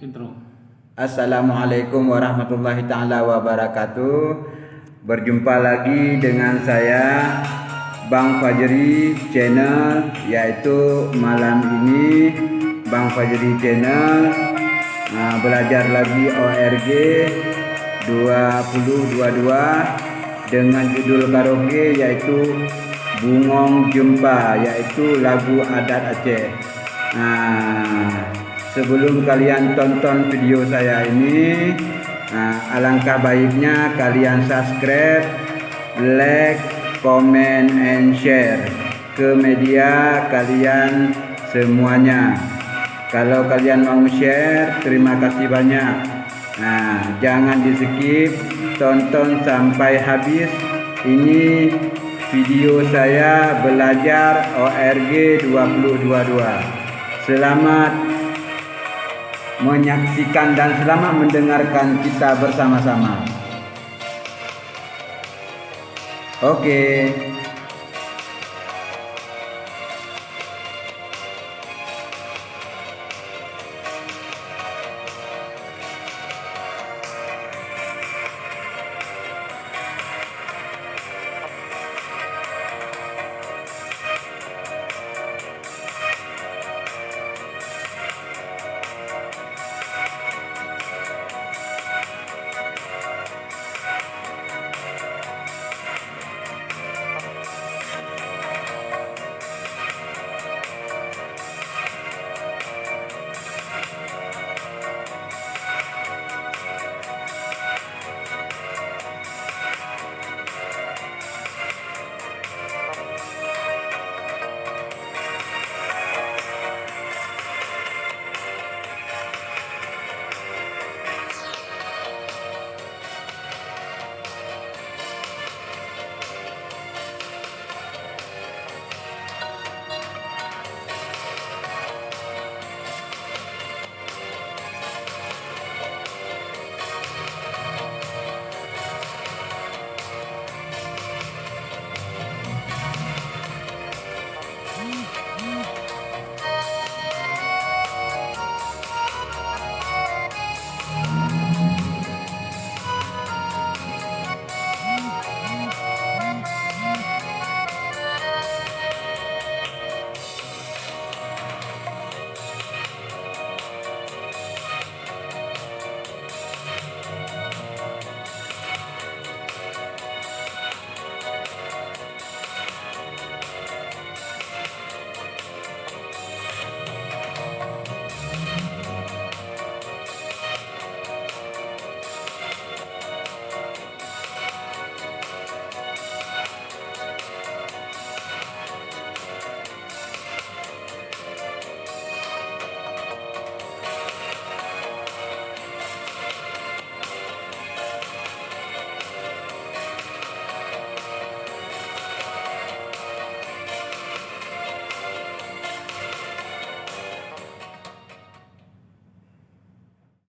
Intro. Assalamualaikum warahmatullahi ta'ala wabarakatuh. Berjumpa lagi dengan saya Bang Fajri Channel, yaitu malam ini Bang Fajri Channel belajar lagi ORG 2022 dengan judul karaoke yaitu Bungong Jempa, yaitu lagu adat Aceh. Sebelum kalian tonton video saya ini, alangkah baiknya kalian subscribe, like, comment, and share ke media kalian semuanya. Kalau kalian mau share, terima kasih banyak. Jangan di skip, tonton sampai habis. Ini video saya belajar ORG 2022. Selamat menyaksikan dan selamat mendengarkan kita bersama-sama. Oke.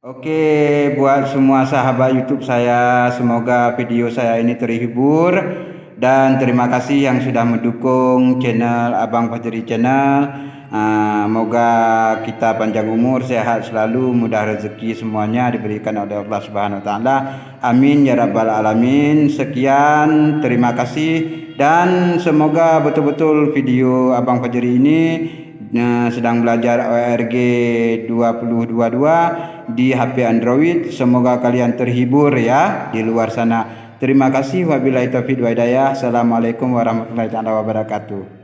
Oke, buat semua sahabat YouTube saya, semoga video saya ini terhibur dan terima kasih yang sudah mendukung channel Abang Fajri Channel. Moga kita panjang umur, sehat selalu, mudah rezeki semuanya diberikan oleh Allah Subhanahu wa taala. Amin ya rabbal alamin. Sekian, terima kasih dan semoga betul-betul video Abang Fajri ini sedang belajar ORG 2022 di HP Android. Semoga kalian terhibur ya di luar sana. Terima kasih. Wabillahi taufiq wal hidayah. Assalamualaikum warahmatullahi wabarakatuh.